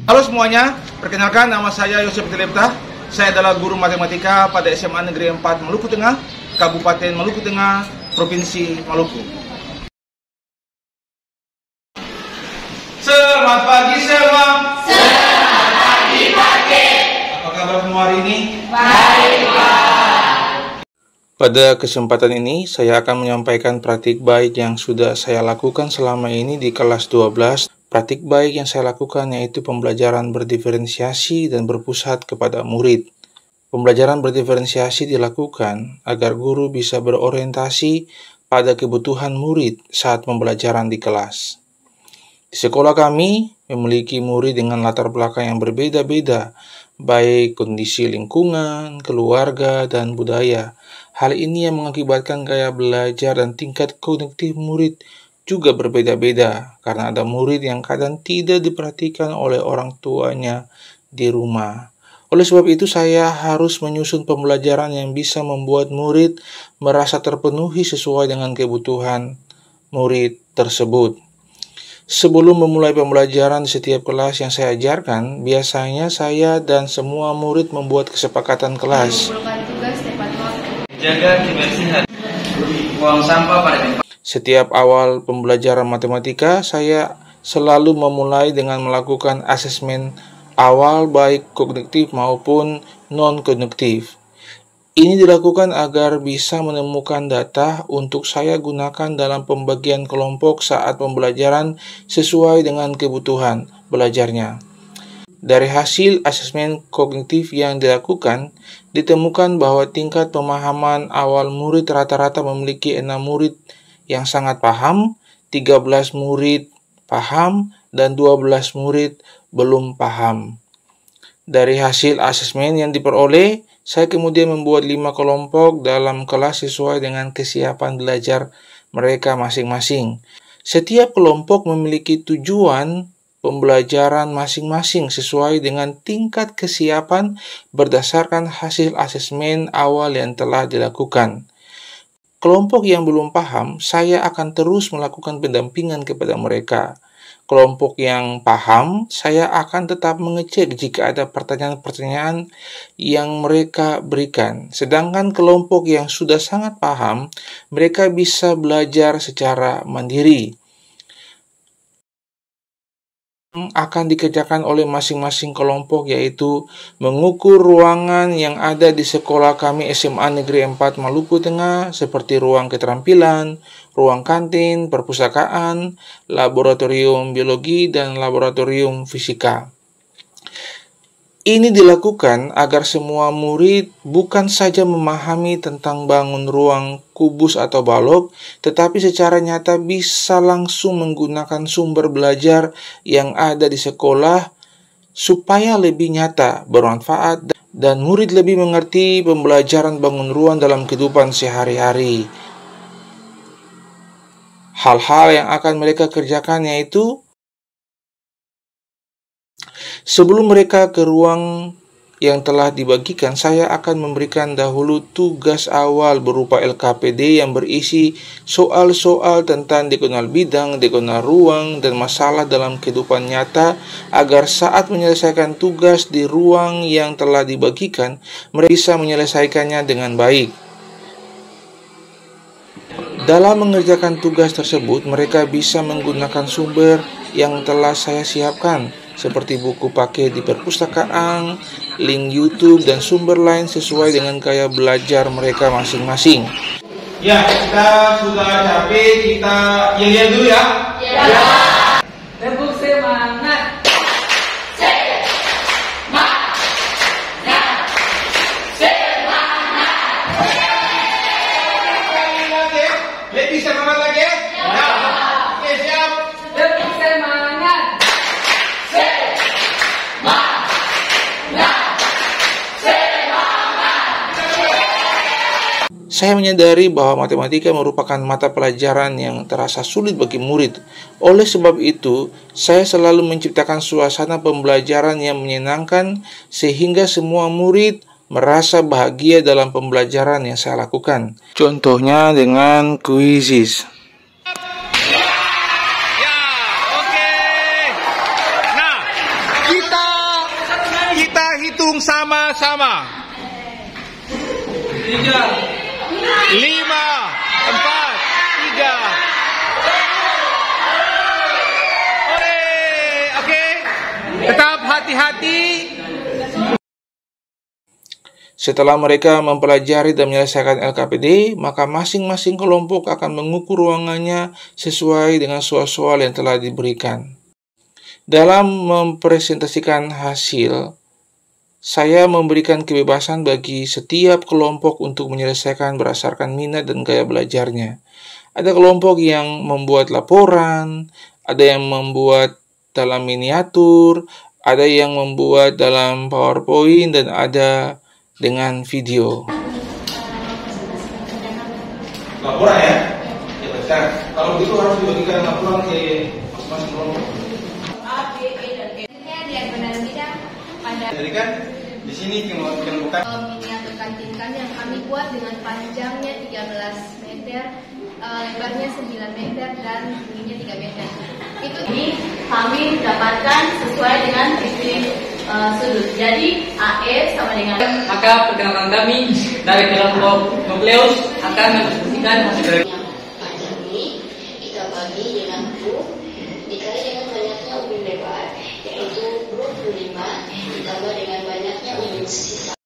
Halo semuanya, perkenalkan nama saya Yosef Telepta. Saya adalah guru matematika pada SMA Negeri 4 Maluku Tengah, Kabupaten Maluku Tengah, Provinsi Maluku. Selamat pagi semua. Selamat pagi Pak. Apa kabar semua hari ini? Baik Pak. Pada kesempatan ini, saya akan menyampaikan praktik baik yang sudah saya lakukan selama ini di kelas 12. Praktik baik yang saya lakukan yaitu pembelajaran berdiferensiasi dan berpusat kepada murid. Pembelajaran berdiferensiasi dilakukan agar guru bisa berorientasi pada kebutuhan murid saat pembelajaran di kelas. Di sekolah kami memiliki murid dengan latar belakang yang berbeda-beda, baik kondisi lingkungan, keluarga, dan budaya. Hal ini yang mengakibatkan gaya belajar dan tingkat kognitif murid juga berbeda-beda, karena ada murid yang kadang tidak diperhatikan oleh orang tuanya di rumah. Oleh sebab itu, saya harus menyusun pembelajaran yang bisa membuat murid merasa terpenuhi sesuai dengan kebutuhan murid tersebut. Sebelum memulai pembelajaran di setiap kelas yang saya ajarkan, biasanya saya dan semua murid membuat kesepakatan kelas. Mengumpulkan tugas tepat waktu. Jaga kebersihan. Buang sampah pada tempat. Setiap awal pembelajaran matematika, saya selalu memulai dengan melakukan asesmen awal baik kognitif maupun non-kognitif. Ini dilakukan agar bisa menemukan data untuk saya gunakan dalam pembagian kelompok saat pembelajaran sesuai dengan kebutuhan belajarnya. Dari hasil asesmen kognitif yang dilakukan, ditemukan bahwa tingkat pemahaman awal murid rata-rata memiliki 6 murid yang sangat paham, 13 murid paham, dan 12 murid belum paham. Dari hasil asesmen yang diperoleh, saya kemudian membuat 5 kelompok dalam kelas sesuai dengan kesiapan belajar mereka masing-masing. Setiap kelompok memiliki tujuan pembelajaran masing-masing sesuai dengan tingkat kesiapan berdasarkan hasil asesmen awal yang telah dilakukan. Kelompok yang belum paham, saya akan terus melakukan pendampingan kepada mereka. Kelompok yang paham, saya akan tetap mengecek jika ada pertanyaan-pertanyaan yang mereka berikan. Sedangkan kelompok yang sudah sangat paham, mereka bisa belajar secara mandiri. Akan dikerjakan oleh masing-masing kelompok, yaitu mengukur ruangan yang ada di sekolah kami SMA Negeri 4 Maluku Tengah seperti ruang keterampilan, ruang kantin, perpustakaan, laboratorium biologi, dan laboratorium fisika. Ini dilakukan agar semua murid bukan saja memahami tentang bangun ruang kubus atau balok, tetapi secara nyata bisa langsung menggunakan sumber belajar yang ada di sekolah supaya lebih nyata, bermanfaat, dan murid lebih mengerti pembelajaran bangun ruang dalam kehidupan sehari-hari. Hal-hal yang akan mereka kerjakan yaitu sebelum mereka ke ruang yang telah dibagikan, saya akan memberikan dahulu tugas awal berupa LKPD yang berisi soal-soal tentang diagonal bidang, diagonal ruang, dan masalah dalam kehidupan nyata agar saat menyelesaikan tugas di ruang yang telah dibagikan, mereka bisa menyelesaikannya dengan baik. Dalam mengerjakan tugas tersebut, mereka bisa menggunakan sumber yang telah saya siapkan, seperti buku paket di perpustakaan, link YouTube, dan sumber lain sesuai dengan gaya belajar mereka masing-masing. Ya, kita sudah capek, kita yel-yel dulu ya. Ya. Tepuk semangat. Lebih semangat lagi? Ya. Oke, siap. Tepuk semangat. Saya menyadari bahwa matematika merupakan mata pelajaran yang terasa sulit bagi murid. Oleh sebab itu, saya selalu menciptakan suasana pembelajaran yang menyenangkan sehingga semua murid merasa bahagia dalam pembelajaran yang saya lakukan. Contohnya dengan kuisis. Ya, oke. Nah, kita Hitung sama-sama. 5, 4, 3. Oke. Tetap hati-hati. Setelah mereka mempelajari dan menyelesaikan LKPD, maka masing-masing kelompok akan mengukur ruangannya sesuai dengan soal-soal yang telah diberikan. Dalam mempresentasikan hasil, saya memberikan kebebasan bagi setiap kelompok untuk menyelesaikan berdasarkan minat dan gaya belajarnya. Ada kelompok yang membuat laporan, ada yang membuat dalam miniatur, ada yang membuat dalam PowerPoint, dan ada dengan video. Laporan ya? Ya baca. Kalau begitu harus dibagikan laporan ke masing-masing kelompok. A, B, E, dan E. Yang benar-benar pada Jadi kan di sini yang bukan miniatur kantin yang kami buat dengan panjangnya 13 meter, lebarnya 9 meter, dan tingginya 3 meter. Itu ini kami dapatkan sesuai dengan titik sudut. Jadi AE sama dengan. Maka perkenalkan kami dari kelompok nukleus akan mendiskusikan hasil dari Panjang ini kita bagi dengan U dikali dengan banyaknya ubin lebar, yaitu 25 ditambah dengan banyaknya ubin sisa.